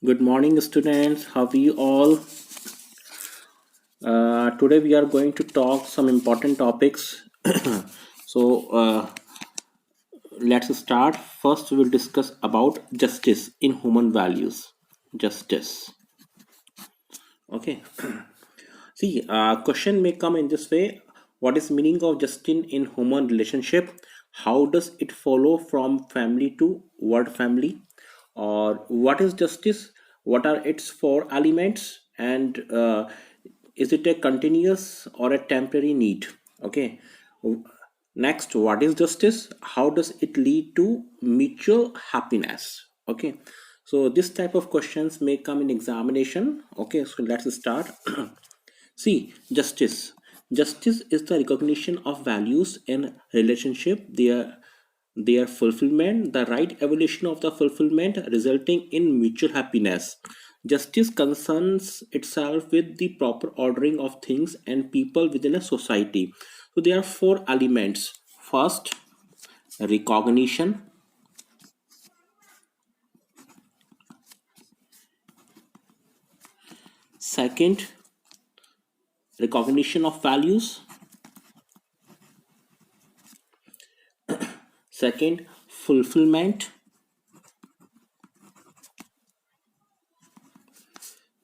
Good morning, students. How are you all? Today we are going to talk some important topics. so let's start. First, we will discuss about justice in human values. Justice. Okay. See, question may come in this way: what is meaning of justice in human relationship? How does it follow from family to word family? Or what is justice? What are its four elements? And is it a continuous or a temporary need? Okay. Next, what is justice? How does it lead to mutual happiness? Okay. So this type of questions may come in examination. Okay, so let's start. See, justice. Justice is the recognition of values in relationship, their fulfillment, the right evolution of the fulfillment resulting in mutual happiness. Justice concerns itself with the proper ordering of things and people within a society. So there are four elements. First, recognition. Second, recognition of values. Second, fulfillment.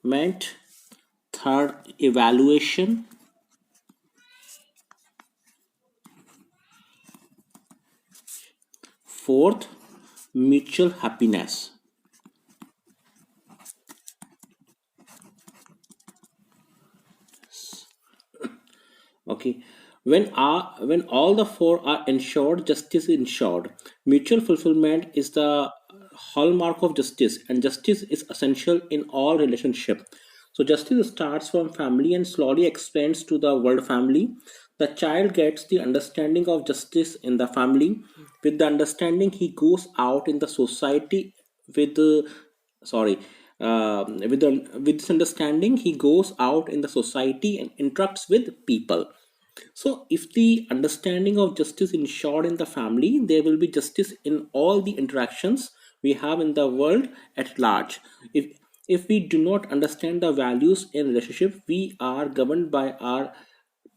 Meant. Third, evaluation. Fourth, mutual happiness. Okay, when all the four are ensured, justice is ensured. Mutual fulfillment is the hallmark of justice, and justice is essential in all relationship. So justice starts from family and slowly expands to the world family. The child gets the understanding of justice in the family. With the understanding, he goes out in the society with sorry with this understanding he goes out in the society and interacts with people. So if the understanding of justice ensured in the family, there will be justice in all the interactions we have in the world at large. If we do not understand the values in relationship, we are governed by our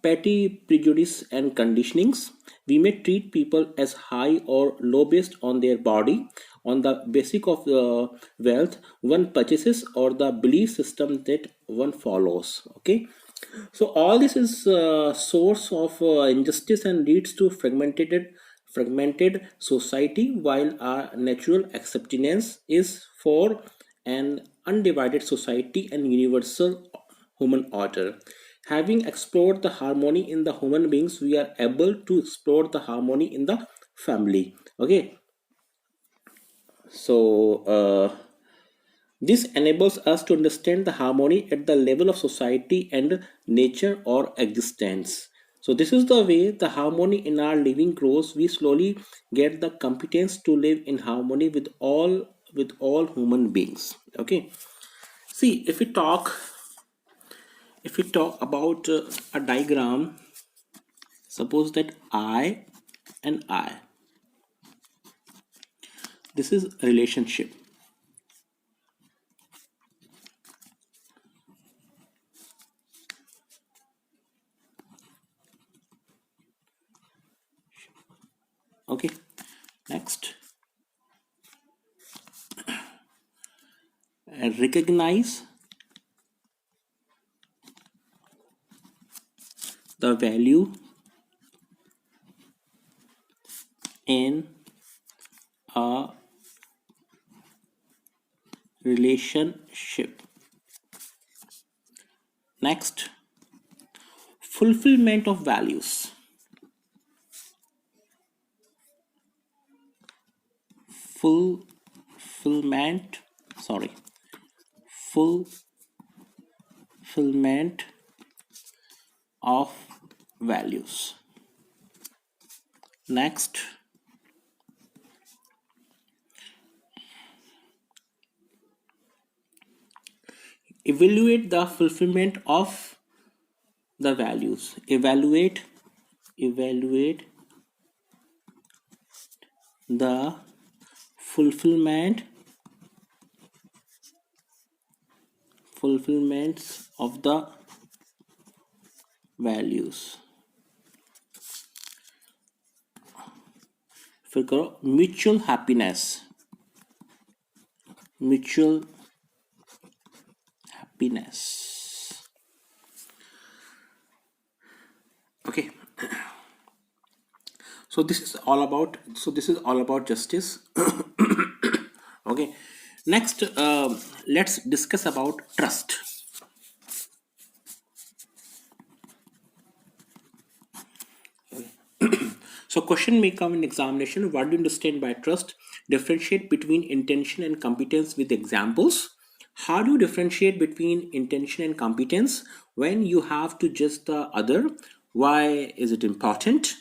petty prejudice and conditionings. We may treat people as high or low based on their body, on the basic of the wealth one purchases, or the belief system that one follows. Okay, so all this is source of injustice and leads to fragmented society, while our natural acceptance is for an undivided society and universal human order. Having explored the harmony in the human beings, we are able to explore the harmony in the family. Okay, so this enables us to understand the harmony at the level of society and nature or existence. So this is the way the harmony in our living grows. We slowly get the competence to live in harmony with all human beings. Okay. See, if we talk about a diagram, suppose that I and I. This is relationship. Okay. Next, recognize the value in a relationship. Next, fulfillment of values. Fulfillment, sorry, fulfillment of values. Next, evaluate the fulfillment of the values. Evaluate the fulfillment fulfillments of the values. फिर करो mutual happiness. Mutual happiness. Okay. This is all about justice. Okay. Next, let's discuss about trust. So question may come in examination. What do you understand by trust? Differentiate between intention and competence with examples. How do you differentiate between intention and competence when you have to judge the other? Why is it important?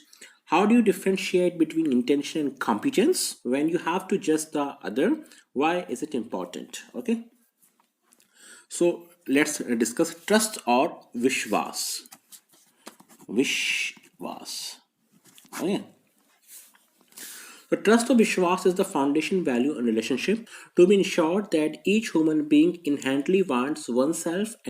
How do you differentiate between intention and competence when you have to judge the other? Why is it important? Okay. So let's discuss trust or vishwas. Vishwas. Okay. The trust or Vishwas is the foundation value in relationship to be ensured that each human being inherently wants oneself